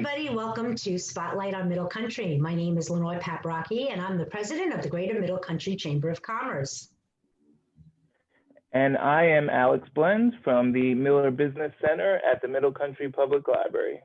everybody. Welcome to Spotlight on Middle Country. My name is Lenoy Paprocki, and I'm the president of the Greater Middle Country Chamber of Commerce. And I am Alex Blends from the Miller Business Center at the Middle Country Public Library.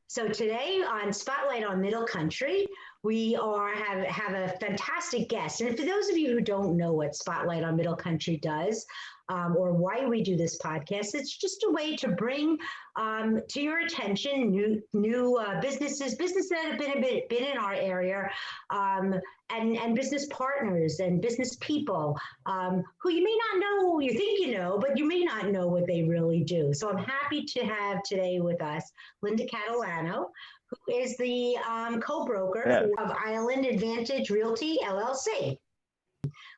So today on Spotlight on Middle Country, we have a fantastic guest. And for those of you who don't know what Spotlight on Middle Country does, or why we do this podcast, it's just a way to bring to your attention new businesses that have been in our area, and business partners and business people who you may not know, you think you know, but you may not know what they really do. So I'm happy to have today with us Linda Catalano, who is the co-broker of Island Advantage Realty, LLC.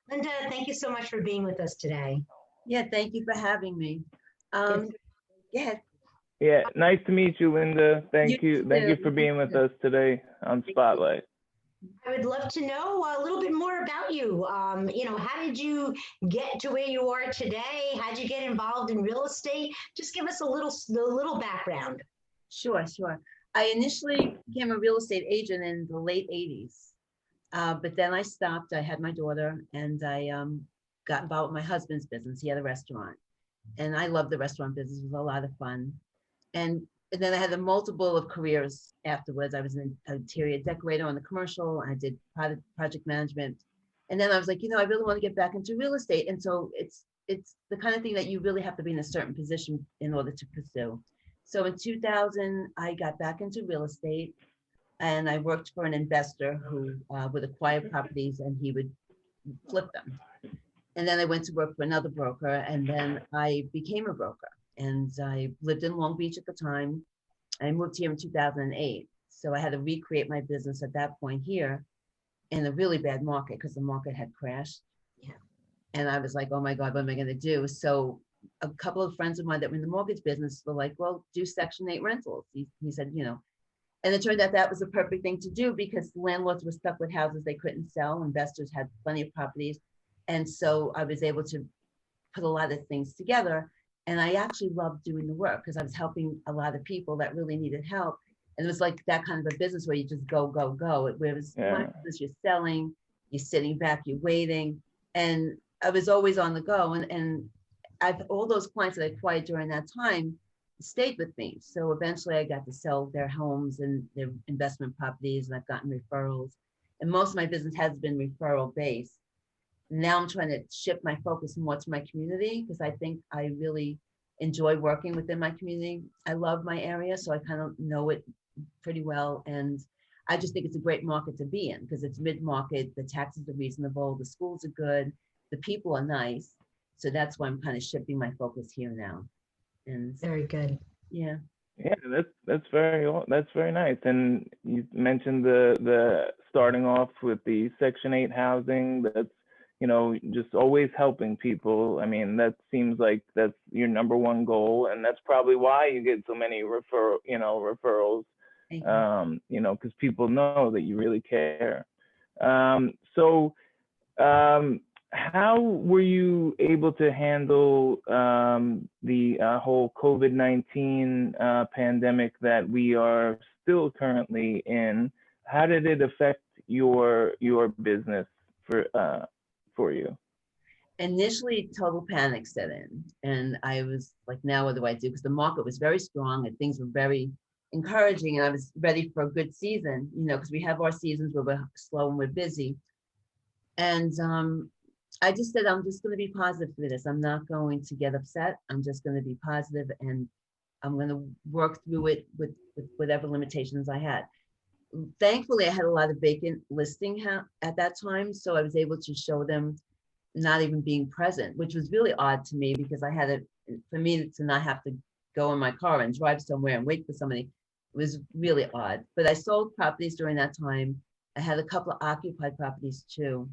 Linda, thank you so much for being with us today. Yeah, thank you for having me. Go ahead. Yeah, nice to meet you, Linda. Thank you for being with us today on Spotlight. I would love to know a little bit more about you. How did you get to where you are today? How did you get involved in real estate? Just give us a little background. Sure. I initially became a real estate agent in the late 80s, but then I stopped. I had my daughter, and I got involved with my husband's business. He had a restaurant, and I loved the restaurant business. It was a lot of fun. And then I had a multiple of careers afterwards. I was an interior decorator on the commercial. I did project management. And then I was like, I really want to get back into real estate. And so it's the kind of thing that you really have to be in a certain position in order to pursue. So in 2000, I got back into real estate, and I worked for an investor who would acquire properties and he would flip them. And then I went to work for another broker, and then I became a broker. And I lived in Long Beach at the time. I moved here in 2008. So I had to recreate my business at that point here in a really bad market because the market had crashed. Yeah. And I was like, oh my God, what am I going to do? So a couple of friends of mine that were in the mortgage business were like, well, do Section 8 rentals. He said, and it turned out that was the perfect thing to do because landlords were stuck with houses they couldn't sell. Investors had plenty of properties. And so I was able to put a lot of things together. And I actually loved doing the work because I was helping a lot of people that really needed help. And it was like that kind of a business where you just go. Whereas my business, you're selling, you're sitting back, you're waiting. And I was always on the go. And all those clients that I acquired during that time stayed with me. So eventually I got to sell their homes and their investment properties, and I've gotten referrals. And most of my business has been referral based. Now I'm trying to shift my focus more to my community because I think I really enjoy working within my community. I love my area, so I kind of know it pretty well. And I just think it's a great market to be in because it's mid-market, the taxes are reasonable, the schools are good, the people are nice. So that's why I'm kind of shifting my focus here now. And very good. Yeah. Yeah, that's very nice. And you mentioned the starting off with the Section 8 housing. That's just always helping people. I mean, that seems like that's your number one goal, and that's probably why you get so many referrals. Because people know that you really care. How were you able to handle the whole COVID-19 pandemic that we are still currently in? How did it affect your business for you? Initially, total panic set in, and I was like, now what do I do? Because the market was very strong and things were very encouraging, and I was ready for a good season, because we have our seasons where we're slow and we're busy. And I just said, I'm just going to be positive for this. I'm not going to get upset. I'm just going to be positive, and I'm going to work through it with whatever limitations I had. Thankfully, I had a lot of vacant listing at that time, so I was able to show them not even being present, which was really odd to me because for me to not have to go in my car and drive somewhere and wait for somebody was really odd. But I sold properties during that time. I had a couple of occupied properties too.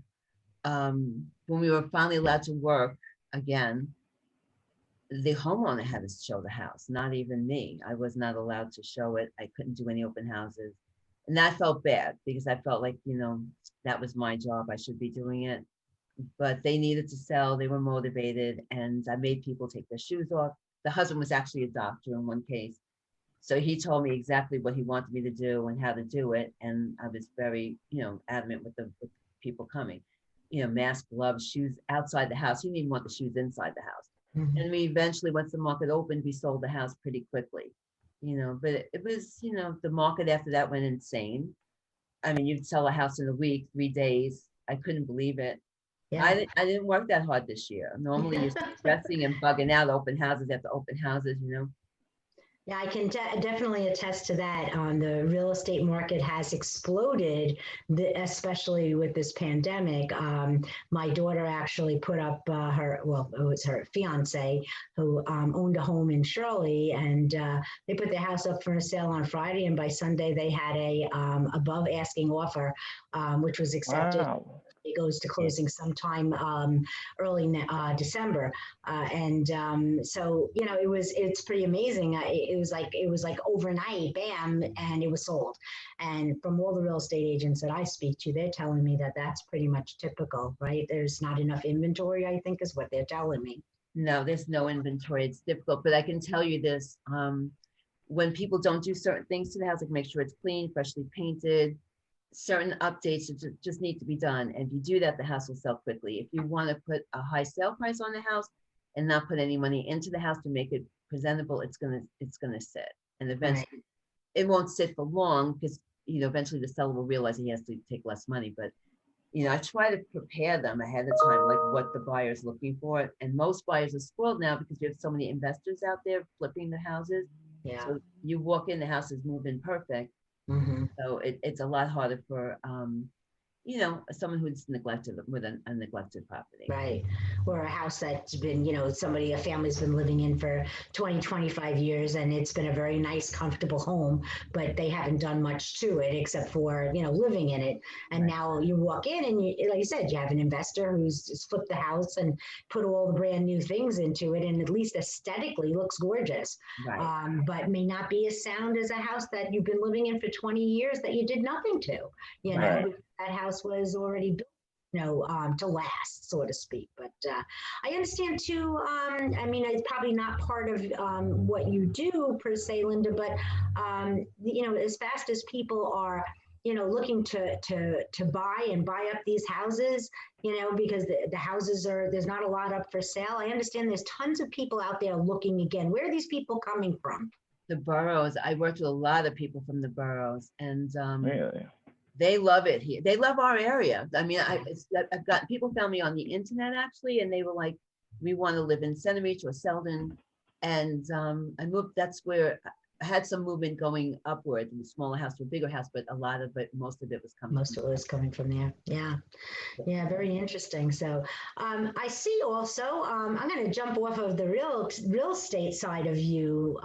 When we were finally allowed to work again, the homeowner had to show the house, not even me. I was not allowed to show it. I couldn't do any open houses. And that felt bad because I felt like, that was my job. I should be doing it. But they needed to sell. They were motivated. And I made people take their shoes off. The husband was actually a doctor in one case. So he told me exactly what he wanted me to do and how to do it. And I was very, adamant with people coming, mask, gloves, shoes outside the house. He didn't even want the shoes inside the house. Mhm. And we eventually, once the market opened, we sold the house pretty quickly, but it was, the market after that went insane. I mean, you'd sell a house in a week, 3 days. I couldn't believe it. Yeah. I didn't work that hard this year. Normally you're stressing and bugging out open houses after open houses. Yeah, I can definitely attest to that. The real estate market has exploded, especially with this pandemic. My daughter actually put up it was her fiance who owned a home in Shirley, and they put their house up for a sale on Friday, and by Sunday they had a above asking offer, which was accepted. Wow. It goes to closing sometime early December, so it's pretty amazing. It was like overnight, bam, and it was sold. And from all the real estate agents that I speak to, they're telling me that that's pretty much typical, right? There's not enough inventory, I think, is what they're telling me. No, there's no inventory. It's difficult, but I can tell you this: when people don't do certain things to the house, like make sure it's clean, freshly painted, certain updates just need to be done. And if you do that, the house will sell quickly. If you want to put a high sale price on the house and not put any money into the house to make it presentable, it's gonna sit. And eventually it won't sit for long because eventually the seller will realize he has to take less money. But I try to prepare them ahead of time, like what the buyer's looking for. And most buyers are spoiled now because you have so many investors out there flipping the houses. Yeah. So you walk in, the house is moving perfect. Mm-hmm. So it's a lot harder for, someone who's neglected with a neglected property. Right. Or a house that's been, a family's been living in for 20, 25 years, and it's been a very nice, comfortable home, but they haven't done much to it except for, living in it. And Right. now you walk in and like you said, you have an investor who's just flipped the house and put all the brand new things into it. And at least aesthetically looks gorgeous, Right. but may not be as sound as a house that you've been living in for 20 years that you did nothing to, Right. because that house was already built, to last, so to speak. But I understand too. I mean, it's probably not part of what you do per se, Linda. But as fast as people are, looking to buy up these houses, because the houses there's not a lot up for sale. I understand there's tons of people out there looking again. Where are these people coming from? The boroughs. I worked with a lot of people from the boroughs, and Really? they love it here. They love our area. I mean, I've got people found me on the internet actually, and they were like, we want to live in Centereach or Selden. And I moved, that's where I had some movement going upward from a smaller house to a bigger house, but most of it was coming. Most of it was coming from there. Yeah. Yeah, very interesting. So I see also, I'm going to jump off of the real estate side of you,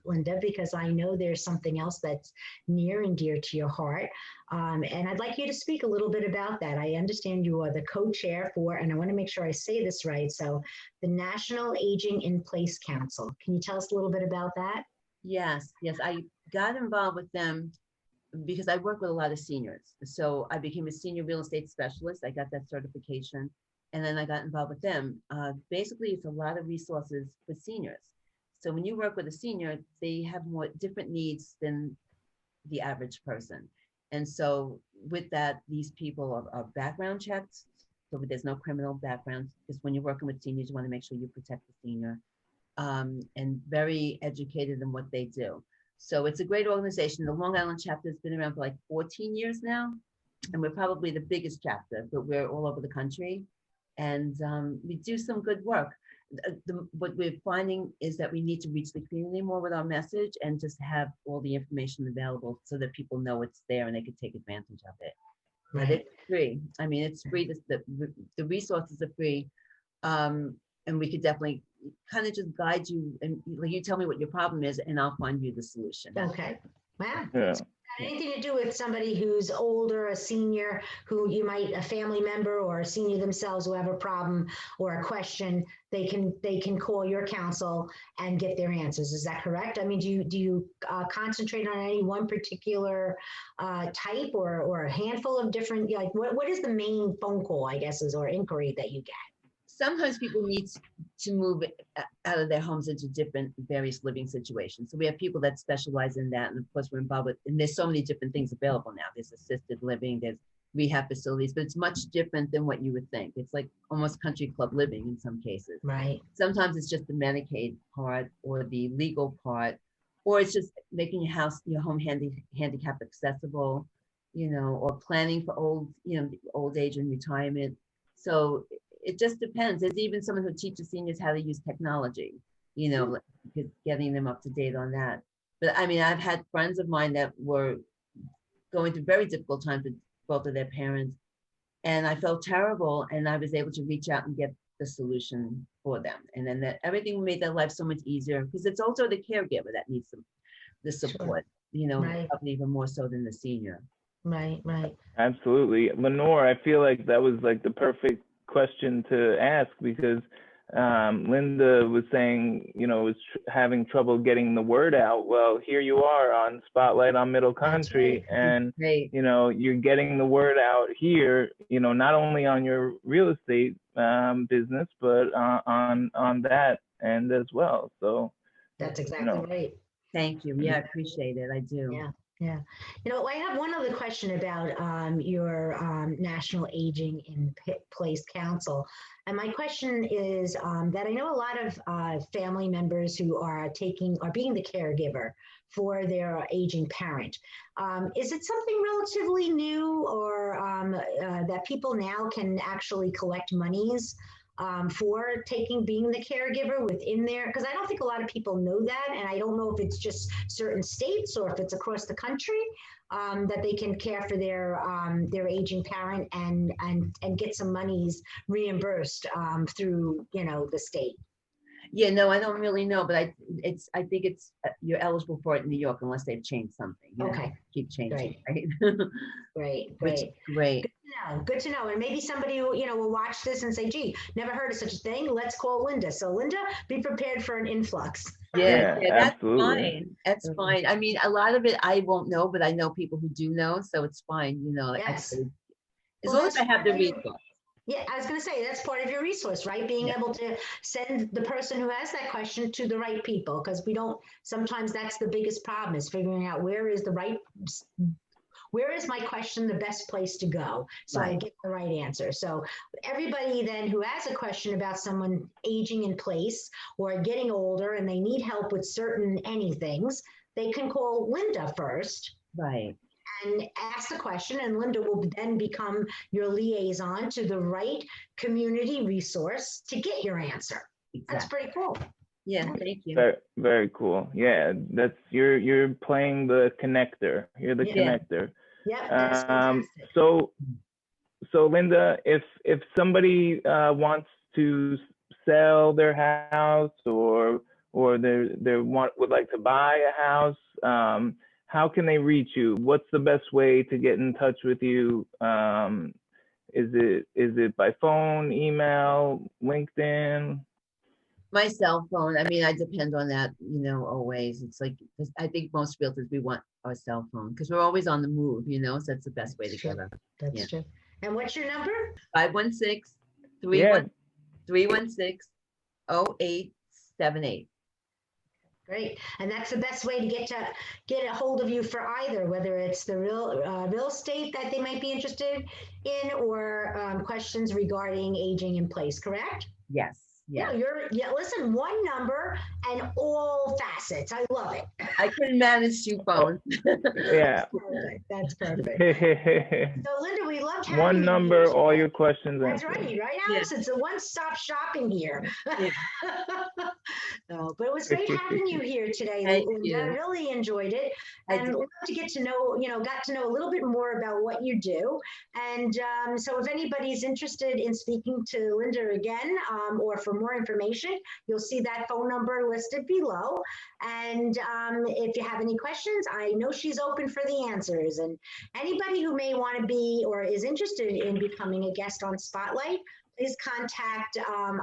Linda, because I know there's something else that's near and dear to your heart. And I'd like you to speak a little bit about that. I understand you are the co-chair for, and I want to make sure I say this right, so the National Aging in Place Council. Can you tell us a little bit about that? Yes. I got involved with them because I work with a lot of seniors. So I became a senior real estate specialist. I got that certification, and then I got involved with them. Basically, it's a lot of resources for seniors. So when you work with a senior, they have more different needs than the average person. And so with that, these people are background checked. So there's no criminal background, because when you're working with seniors, you want to make sure you protect the senior, and very educated in what they do. So it's a great organization. The Long Island chapter has been around for like 14 years now, and we're probably the biggest chapter, but we're all over the country, and we do some good work. What we're finding is that we need to reach the community more with our message and just have all the information available so that people know it's there and they can take advantage of it. But it's free. I mean, it's free. The resources are free, and we could definitely kind of just guide you, and you tell me what your problem is, and I'll find you the solution. Okay. Wow. Yeah. Anything to do with somebody who's older, a senior, who you might, a family member or a senior themselves who have a problem or a question, they can call your council and get their answers. Is that correct? I mean, do you concentrate on any one particular type or a handful of different, like what is the main phone call, I guess, or inquiry that you get? sometimes people need to move out of their homes into different various living situations. So we have people that specialize in that. And of course, we're involved with, and there's so many different things available now. There's assisted living, there's rehab facilities, but it's much different than what you would think. It's like almost country club living in some cases. Right. Sometimes it's just the Medicaid part or the legal part, or it's just making your home handicap accessible, or planning for old age and retirement. So it just depends. There's even someone who teaches seniors how to use technology, getting them up to date on that. But I mean, I've had friends of mine that were going through very difficult times with both of their parents, and I felt terrible, and I was able to reach out and get the solution for them. And then everything made their life so much easier, because it's also the caregiver that needs the support, Right. probably even more so than the senior. Right. Absolutely. Lenore, I feel like that was like the perfect question to ask, because Linda was saying, was having trouble getting the word out. Well, here you are on Spotlight on Middle Country, and Great. you're getting the word out here, not only on your real estate business, but on that end as well. So That's exactly right. Thank you. Yeah, I appreciate it. I do. Yeah. I have one other question about your National Aging in Place Council. And my question is that I know a lot of family members who are being the caregiver for their aging parent. Is it something relatively new, or that people now can actually collect monies for being the caregiver within there? Because I don't think a lot of people know that, and I don't know if it's just certain states or if it's across the country, that they can care for their aging parent and get some monies reimbursed through the state. Yeah, no, I don't really know, but I think it's you're eligible for it in New York unless they've changed something. Okay. Keep changing, Great. right? Great. Great. Good to know. And maybe somebody will watch this and say, gee, never heard of such a thing. Let's call Linda. So Linda, be prepared for an influx. Yeah, that's absolutely. fine. That's fine. I mean, a lot of it I won't know, but I know people who do know, so it's fine. Yes. As long as I have the resource. Yeah, I was going to say that's part of your resource, right? Being able to send the person who has that question to the right people, because sometimes that's the biggest problem, is figuring out where is my question the best place to go, so I get the right answer. So everybody then who has a question about someone aging in place or getting older and they need help with certain things, they can call Linda first. Right. And ask the question, and Linda will then become your liaison to the right community resource to get your answer. Exactly. That's pretty cool. Yeah, thank you. Very, very cool. Yeah, that's you're playing the connector. You're the connector. Yeah, that's fantastic. So Linda, if somebody wants to sell their house or would like to buy a house, how can they reach you? What's the best way to get in touch with you? Is it by phone, email, LinkedIn? My cell phone. I mean, I depend on that, always. It's like, I think most realtors, we want our cell phone because we're always on the move, so that's the best way to get us. That's true. And what's your number? 516-316-0878. Great. And that's the best way to get a hold of you for either, whether it's the real estate that they might be interested in, or questions regarding aging in place, correct? Yes. Yeah. Listen, one number and all facets. I love it. I couldn't manage 2 phones. Yeah. That's perfect. So Linda, we loved having one number, you all your questions That's answered. right, Alex? Yeah. It's a one-stop shopping here. Yeah. No, but it was great having you here today, Linda. I really enjoyed it. And love to get to know, got to know a little bit more about what you do. And so if anybody's interested in speaking to Linda again, or for more information, you'll see that phone number listed below. And if you have any questions, I know she's open for the answers. And anybody who may want to be or is interested in becoming a guest on Spotlight, please contact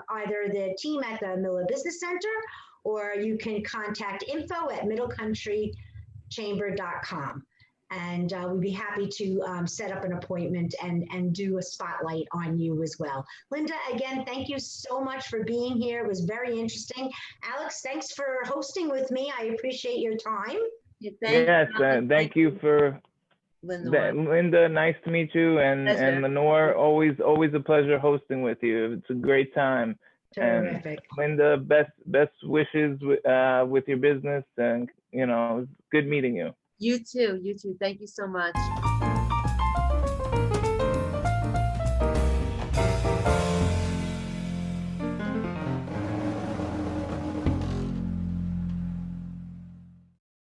either the team at the Miller Business Center, or you can contact info@middlecountrychamber.com. And we'd be happy to set up an appointment and do a spotlight on you as well. Linda, again, thank you so much for being here. It was very interesting. Alex, thanks for hosting with me. I appreciate your time. Yeah, Yes, thank you for Lenore. Linda. Nice to meet you, and Pleasure. Lenore. Always a pleasure hosting with you. It's a great time. Terrific. And Linda, best wishes with your business, and it's good meeting you. You too. Thank you so much.